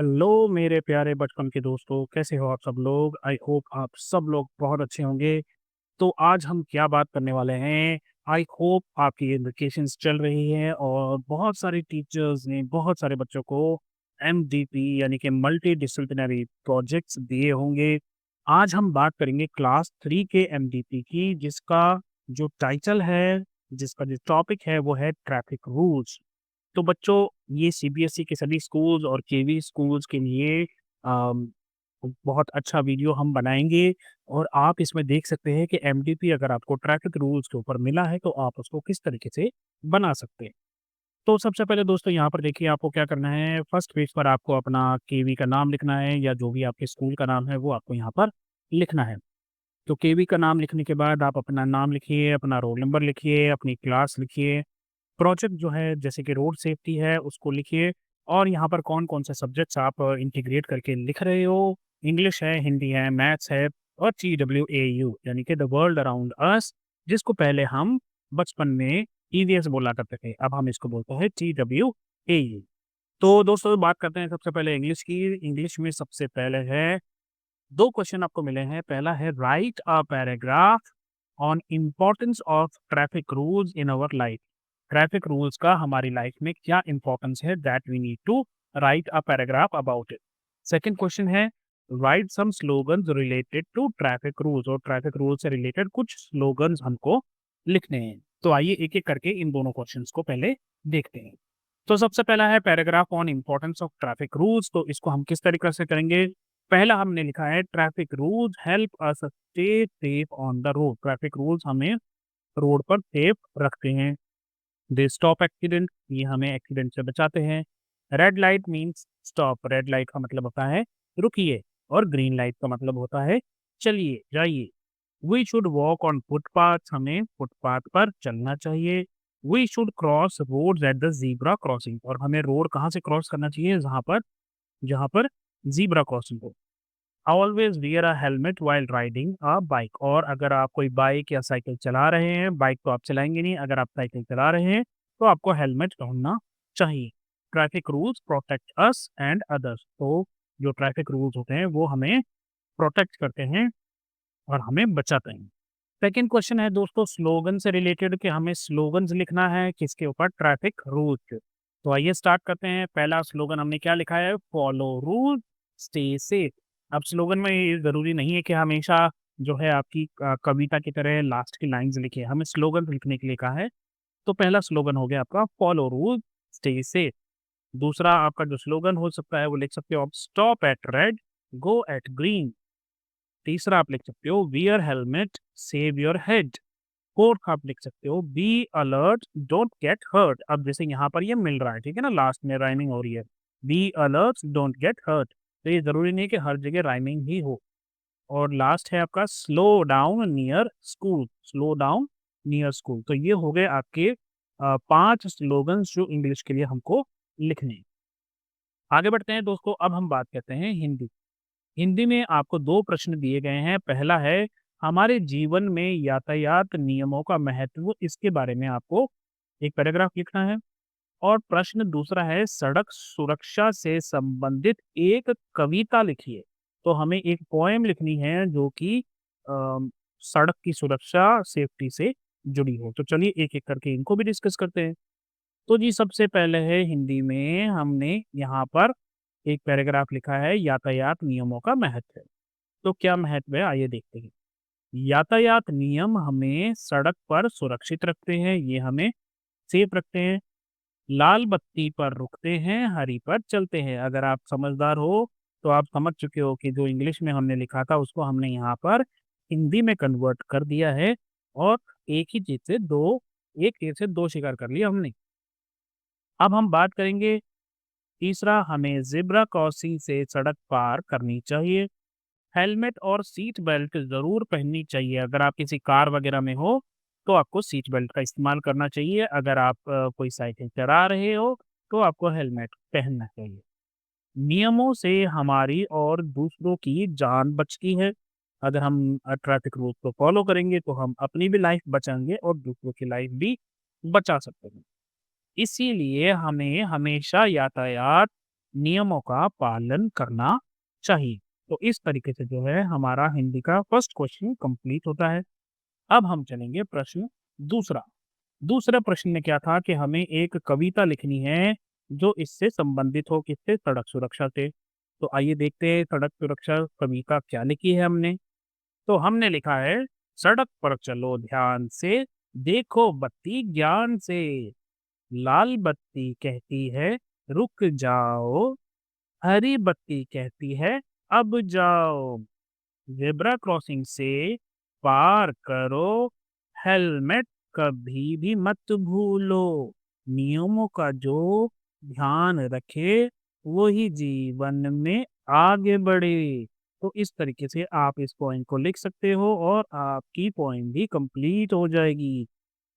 Hello मेरे प्यारे बचपन के दोस्तों, कैसे हो आप सब लोग? आई होप आप सब लोग बहुत अच्छे होंगे। तो आज हम क्या बात करने वाले हैं, आई होप आपकी वेकेशंस चल रही है और बहुत सारे टीचर्स ने बहुत सारे बच्चों को एमडीपी यानी कि मल्टी डिसिप्लिनरी प्रोजेक्ट्स दिए होंगे। आज हम बात करेंगे क्लास 3 के एमडीपी की, जिसका जो टाइटल है, जिसका जो टॉपिक है वो है ट्रैफिक रूल्स। तो बच्चों, ये सीबीएसई के सभी स्कूल्स और केवी स्कूल्स के लिए अम, बहुत अच्छा वीडियो हम बनाएँगे और आप इसमें देख सकते हैं कि एमडीपी अगर आपको ट्रैफिक रूल्स के ऊपर मिला है, तो आप उसको किस तरीके से बना सकते हैं। तो सबसे पहले दोस्तों यहाँ पर देखिए, आपको क्या करना है, फर्स्ट पेज पर आपको अपना केवी का नाम लिखना है या जो भी आपके स्कूल का नाम है, वो आपको यहाँ पर लिखना है। तो केवी का नाम लिखने के बाद आप अपना नाम लिखिए, अपना रोल नंबर लिखिए, अपनी क्लास लिखिए, प्रोजेक्ट जो है जैसे कि रोड सेफ्टी है उसको लिखिए और यहाँ पर कौन-कौन से सब्जेक्ट्स आप इंटीग्रेट करके लिख रहे हो। इंग्लिश है, हिंदी है, मैथ्स है और TWAU यानी कि द वर्ल्ड अराउंड अस, जिसको पहले हम बचपन में ईवीएस बोला करते थे। अब हम इसको बोलते हैं TWAU। तो दोस्तों बात करते हैं सबसे पहले इंग्लिश की। इंग्लिश में सबसे पहले है 2 क्वेश्चन आपको मिले हैं। पहला है write a paragraph on importance of traffic rules in our life. Traffic rules का हमारी लाइफ में क्या इंपॉर्टेंस है, that we need to write a paragraph about it. Second question है write some slogans related to traffic rules, और traffic rule से related कुछ slogans हमको लिखने हैं। तो आइए एक एक करके इन दोनों क्वेश्चंस को पहले देखते हैं। तो सबसे पहला है paragraph on importance of traffic rules. तो इसको हम किस तरीके से करेंगे? पहला हमने लिखा है traffic rules help us stay safe on the road. Traffic rules हमें रोड पर सेफ रखते हैं। दे स्टॉप एक्सीडेंट, ये हमें एक्सीडेंट से बचाते हैं। Red light means stop, red light का मतलब होता है रुकिए और ग्रीन लाइट का मतलब होता है चलिए जाइए। We should walk on footpath, हमें फुटपाथ पर चलना चाहिए। We should cross road at the zebra crossing, और हमें रोड कहाँ से क्रॉस करना चाहिए? जहाँ पर जीब्रा क्रॉसिंग हो। Always wear a helmet while riding a bike, और अगर आप कोई बाइक या साइकिल चला रहे हैं, बाइक तो आप चलाएंगे नहीं, अगर आप साइकिल चला रहे हैं तो आपको हेलमेट पहनना चाहिए। Traffic rules protect us and others, तो जो ट्रैफिक रूल्स होते हैं वो हमें प्रोटेक्ट करते हैं और हमें बचाते हैं। सेकेंड क्वेश्चन है दोस्तों स्लोगन से रिलेटेड, कि हमें स्लोगन्स लिखना है किसके ऊपर? ट्रैफिक रूल्स के। तो आइए स्टार्ट करते हैं। पहला स्लोगन हमने क्या लिखा है? Follow rule stay safe. अब स्लोगन में ये ज़रूरी नहीं है कि हमेशा जो है आपकी कविता की तरह लास्ट की लाइन्स लिखिए, हमें स्लोगन लिखने के लिए कहा है। तो पहला स्लोगन हो गया आपका फॉलो रूल स्टे सेफ। दूसरा आपका जो स्लोगन हो सकता है वो लिख सकते हो आप, stop at red go at green. तीसरा आप लिख सकते हो wear helmet save your head. Fourth आप लिख सकते हो be alert don't get hurt. अब जैसे यहाँ पर ये मिल रहा है, ठीक है ना, लास्ट में राइमिंग हो रही है, be alert don't get hurt. तो ये जरूरी नहीं है कि हर जगह राइमिंग ही हो। और लास्ट है आपका slow down near school, slow down near school. तो ये हो गए आपके 5 स्लोगन्स जो इंग्लिश के लिए हमको लिखने हैं। आगे बढ़ते हैं दोस्तों, अब हम बात करते हैं हिंदी। हिंदी में आपको 2 प्रश्न दिए गए हैं। पहला है हमारे जीवन में यातायात नियमों का महत्व, इसके बारे में आपको एक पैराग्राफ लिखना है। और प्रश्न दूसरा है सड़क सुरक्षा से संबंधित एक कविता लिखिए। तो हमें एक पोएम लिखनी है जो कि सड़क की सुरक्षा, सेफ्टी से जुड़ी हो। तो चलिए एक-एक करके इनको भी डिस्कस करते हैं। तो जी सबसे पहले है हिंदी में हमने यहाँ पर एक पैराग्राफ लिखा है यातायात नियमों का महत्व। तो क्या महत्व है आइए देखते हैं। यातायात नियम हमें सड़क पर सुरक्षित रखते हैं, ये हमें सेफ रखते हैं। लाल बत्ती पर रुकते हैं, हरी पर चलते हैं। अगर आप समझदार हो तो आप समझ चुके हो कि जो इंग्लिश में हमने लिखा था उसको हमने यहाँ पर हिंदी में कन्वर्ट कर दिया है और एक ही चीज़ से दो एक तीर से दो शिकार कर लिया हमने। अब हम बात करेंगे तीसरा, हमें ज़ेब्रा क्रॉसिंग से सड़क पार करनी चाहिए। हेलमेट और सीट बेल्ट ज़रूर पहननी चाहिए। अगर आप किसी कार वगैरह में हो, तो आपको सीट बेल्ट का इस्तेमाल करना चाहिए। अगर आप कोई साइकिल चला रहे हो, तो आपको हेलमेट पहनना चाहिए। नियमों से हमारी और दूसरों की जान बचती है। अगर हम ट्रैफिक रूल्स को फ़ॉलो करेंगे, तो हम अपनी भी लाइफ बचाएँगे और दूसरों की लाइफ भी बचा सकते हैं। इसीलिए हमें हमेशा यातायात नियमों का पालन करना चाहिए। तो इस तरीके से जो है हमारा हिंदी का फर्स्ट क्वेश्चन कंप्लीट होता है। अब हम चलेंगे प्रश्न दूसरा। दूसरे प्रश्न में क्या था कि हमें एक कविता लिखनी है जो इससे संबंधित हो, किससे? सड़क सुरक्षा से। तो आइए देखते हैं सड़क सुरक्षा कविता क्या लिखी है हमने। तो हमने लिखा है, सड़क पर चलो ध्यान से, देखो बत्ती ज्ञान से, लाल बत्ती कहती है रुक जाओ, हरी बत्ती कहती है अब जाओ, ज़ेब्रा क्रॉसिंग से पार करो, हेलमेट कभी भी मत भूलो, नियमों का जो ध्यान रखे वही जीवन में आगे बढ़े। तो इस तरीके से आप इस पॉइंट को लिख सकते हो और आपकी पोएम भी कंप्लीट हो जाएगी।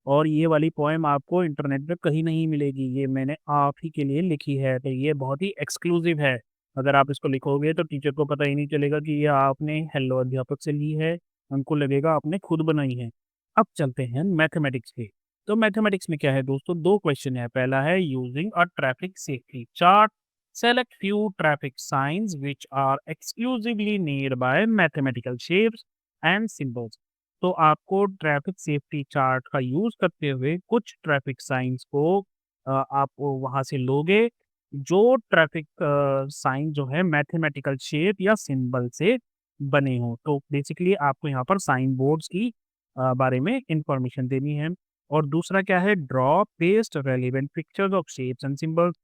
और ये वाली पोएम आपको इंटरनेट पे कहीं नहीं मिलेगी, ये मैंने आप ही के लिए लिखी है, तो ये बहुत ही एक्सक्लूसिव है। अगर आप इसको लिखोगे तो टीचर को पता ही नहीं चलेगा कि ये आपने हेलो अध्यापक से ली है, उनको लगेगा आपने खुद बनाई है। अब चलते हैं मैथमेटिक्स पे। तो मैथमेटिक्स में क्या है दोस्तों, 2 क्वेश्चन है। पहला है using a traffic safety chart, select few traffic signs which are exclusively near by mathematical shapes and symbols. तो आपको ट्रैफिक सेफ्टी चार्ट का यूज़ करते हुए कुछ ट्रैफिक साइन्स को आप वहाँ से लोगे, जो ट्रैफिक साइन जो है मैथमेटिकल शेप या सिंबल से बने हों। तो बेसिकली आपको यहाँ पर साइन बोर्ड्स की बारे में इन्फॉर्मेशन देनी है। और दूसरा क्या है, draw paste relevant pictures of shapes and symbols.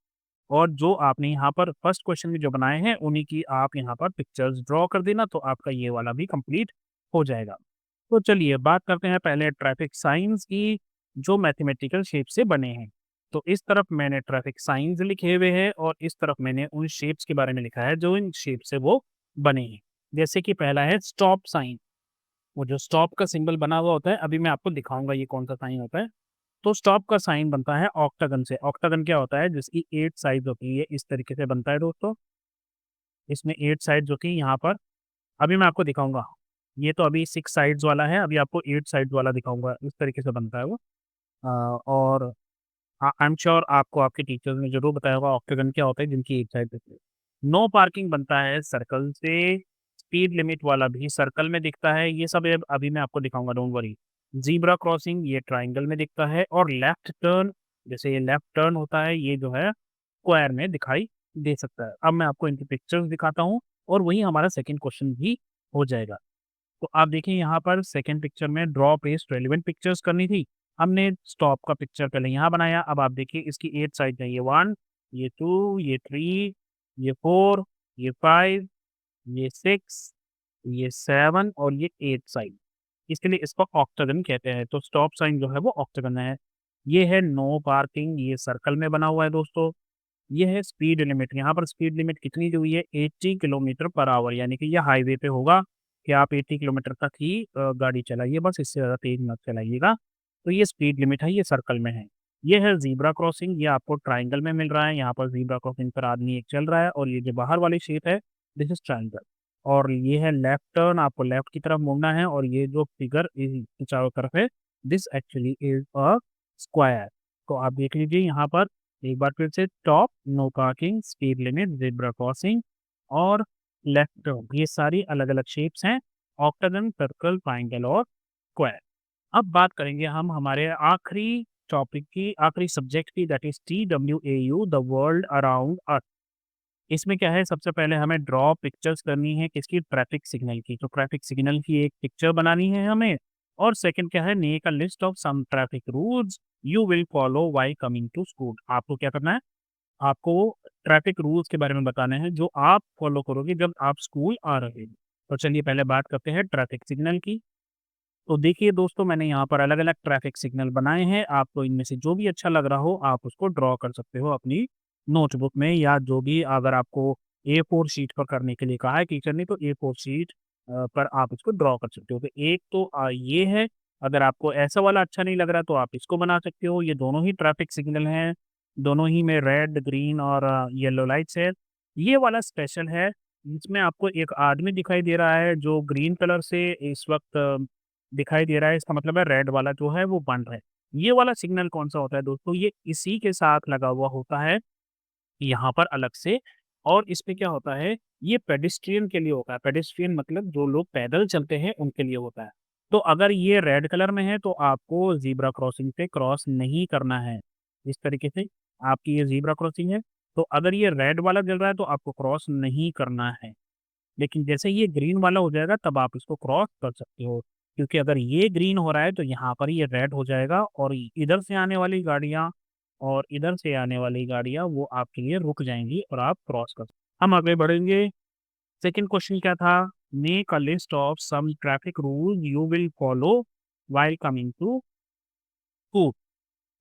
और जो आपने यहाँ पर फर्स्ट क्वेश्चन में जो बनाए हैं, उन्हीं की आप यहाँ पर पिक्चर्स ड्रॉ कर देना, तो आपका ये वाला भी कंप्लीट हो जाएगा। तो चलिए बात करते हैं पहले ट्रैफिक साइंस की, जो मैथमेटिकल शेप से बने हैं। तो इस तरफ मैंने ट्रैफिक साइंस लिखे हुए हैं और इस तरफ मैंने उन शेप्स के बारे में लिखा है जो इन शेप से वो बने हैं। जैसे कि पहला है स्टॉप साइन, वो जो स्टॉप का सिंबल बना हुआ होता है, अभी मैं आपको दिखाऊंगा ये कौन सा साइन होता है। तो स्टॉप का साइन बनता है ऑक्टागन से। ऑक्टागन क्या होता है, जिसकी 8 साइड होती है, इस तरीके से बनता है दोस्तों। इसमें 8 साइड जो कि यहाँ पर अभी मैं आपको दिखाऊंगा। ये तो अभी 6 साइड्स वाला है, अभी आपको 8 साइड्स वाला दिखाऊंगा, इस तरीके से बनता है वो। और आई एम श्योर आपको आपके टीचर्स ने ज़रूर बताया होगा ऑक्टागन क्या होता है, जिनकी एक साइड होती है। नो पार्किंग बनता है सर्कल से, स्पीड लिमिट वाला भी सर्कल में दिखता है, ये सब अभी मैं आपको दिखाऊंगा, डोंट वरी। ज़ीब्रा क्रॉसिंग ये ट्रायंगल में दिखता है, और लेफ्ट टर्न, जैसे ये लेफ्ट टर्न होता है, ये जो है स्क्वायर में दिखाई दे सकता है। अब मैं आपको इनकी पिक्चर्स दिखाता हूँ और वही हमारा सेकंड क्वेश्चन भी हो जाएगा। तो आप देखिए यहाँ पर सेकंड पिक्चर में ड्रॉ पेस्ट रेलेवेंट पिक्चर्स करनी थी। हमने स्टॉप का पिक्चर पहले यहाँ बनाया, अब आप देखिए इसकी 8 साइड है, ये 1, ये 2, ये 3, ये 4, ये 5, ये 6, ये 7 और ये 8 साइड। इसके लिए इसको ऑक्टागन कहते हैं, तो स्टॉप साइन जो है वो ऑक्टागन है। ये है नो पार्किंग, ये सर्कल में बना हुआ है दोस्तों। ये है स्पीड लिमिट, यहाँ पर स्पीड लिमिट कितनी दी हुई है, 80 किलोमीटर पर आवर, यानी कि ये हाईवे पे होगा कि आप 80 किलोमीटर तक ही गाड़ी चलाइए, बस इससे ज़्यादा तेज़ मत चलाइएगा। तो ये स्पीड लिमिट है, ये सर्कल में है। ये है ज़ीब्रा क्रॉसिंग, ये आपको ट्रायंगल में मिल रहा है, यहाँ पर ज़ीब्रा क्रॉसिंग पर आदमी एक चल रहा है, और ये जो बाहर वाली शेप है, दिस इज़ ट्रायंगल। और ये है लेफ्ट टर्न, आपको लेफ्ट की तरफ मुड़ना है, और ये जो फिगर चारों तरफ है, this actually is a square. तो आप देख लीजिए यहाँ पर एक बार फिर से, stop, no parking, speed limit, zebra crossing और लेफ्ट टर्न, ये सारी अलग-अलग शेप्स हैं, ऑक्टागन, सर्कल, ट्रायंगल और स्क्वायर। अब बात करेंगे हम हमारे आखिरी टॉपिक की, आखिरी सब्जेक्ट की, that is TWAU, the world around earth. इसमें क्या है, सबसे पहले हमें ड्रॉ पिक्चर्स करनी है किसकी, ट्रैफिक सिग्नल की। तो ट्रैफिक सिग्नल की एक पिक्चर बनानी है हमें। और सेकंड क्या है, make a list of some traffic rules you will follow while coming to school. आपको क्या करना है, आपको ट्रैफिक रूल्स के बारे में बताने हैं जो आप फॉलो करोगे जब आप स्कूल आ रहे हैं। तो चलिए पहले बात करते हैं ट्रैफिक सिग्नल की। तो देखिए दोस्तों, मैंने यहाँ पर अलग-अलग ट्रैफिक सिग्नल बनाए हैं, आपको इनमें से जो भी अच्छा लग रहा हो आप उसको ड्रॉ कर सकते हो अपनी नोटबुक में, या जो भी, अगर आपको A4 शीट पर करने के लिए कहा है टीचर ने, तो A4 शीट पर आप इसको ड्रॉ कर सकते हो। तो एक तो ये है, अगर आपको ऐसा वाला अच्छा नहीं लग रहा तो आप इसको बना सकते हो। ये दोनों ही ट्रैफिक सिग्नल हैं, दोनों ही में रेड, ग्रीन और येलो लाइट्स है। ये वाला स्पेशल है, इसमें आपको एक आदमी दिखाई दे रहा है जो ग्रीन कलर से इस वक़्त दिखाई दे रहा है, इसका मतलब है रेड वाला जो है वो बंद है। ये वाला सिग्नल कौन-सा होता है दोस्तों, ये इसी के साथ लगा हुआ होता है, यहाँ पर अलग से और इसमें क्या होता है, ये पेडेस्ट्रियन के लिए होता है। पेडेस्ट्रियन मतलब जो लोग पैदल चलते हैं उनके लिए होता है। तो अगर ये रेड कलर में है तो आपको ज़ीब्रा क्रॉसिंग पे क्रॉस नहीं करना है। इस तरीके से आपकी ये ज़ीब्रा क्रॉसिंग है, तो अगर ये रेड वाला जल रहा है तो आपको क्रॉस नहीं करना है। लेकिन जैसे ये ग्रीन वाला हो जाएगा तब आप इसको क्रॉस कर सकते हो। क्योंकि अगर ये ग्रीन हो रहा है तो यहाँ पर ये रेड हो जाएगा और इधर से आने वाली गाड़ियाँ और इधर से आने वाली गाड़ियाँ वो आपके लिए रुक जाएँगी और आप क्रॉस कर हम आगे बढ़ेंगे। सेकंड क्वेश्चन क्या था? Make a list of some traffic rules you will follow while coming to school.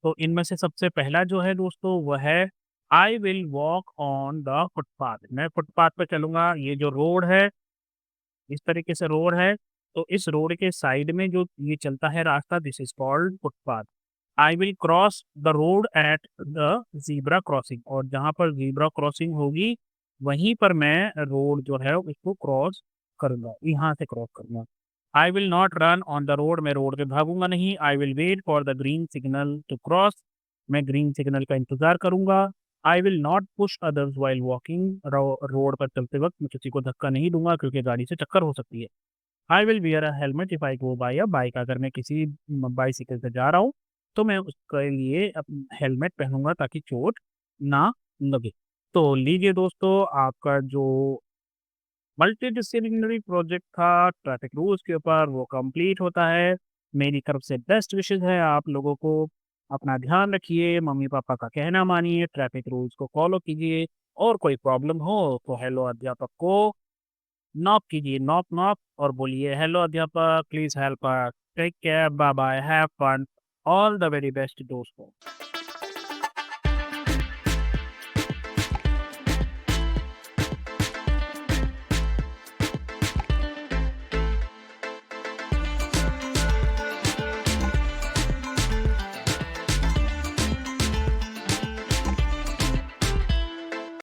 तो इनमें से सबसे पहला जो है दोस्तों वो है I will walk on the footpath. मैं फुटपाथ पे चलूँगा। ये जो रोड है, इस तरीके से रोड है, तो इस रोड के साइड में जो ये चलता है रास्ता this is called footpath. I will cross the road at the zebra crossing और जहाँ पर ज़ीब्रा क्रॉसिंग होगी, वहीं पर मैं रोड जो है उसको क्रॉस करूँगा, यहाँ से क्रॉस करूँगा। I will not run on the road मैं रोड पे भागूँगा नहीं। I will wait for the green signal to cross मैं ग्रीन सिग्नल का इंतज़ार करूँगा। I will not push others while walking road पर चलते वक़्त मैं किसी को धक्का नहीं दूँगा क्योंकि गाड़ी से टक्कर हो सकती है। I will wear a helmet if I go by a bike अगर मैं किसी बाइसिकल से जा रहा हूँ, तो मैं उसके लिए हेलमेट पहनूँगा ताकि चोट ना लगे। तो लीजिए दोस्तों आपका जो मल्टीडिसिप्लिनरी प्रोजेक्ट था ट्रैफिक रूल्स के ऊपर वो कंप्लीट होता है। मेरी तरफ से बेस्ट विशेज़ है आप लोगों को। अपना ध्यान रखिए, मम्मी-पापा का कहना मानिए, ट्रैफिक रूल्स को फ़ॉलो कीजिए और कोई प्रॉब्लम हो तो हेलो अध्यापक को नॉक कीजिए, नॉक नॉक और बोलिए हेलो अध्यापक please help us, take care, bye bye, have fun, all the very best दोस्तों।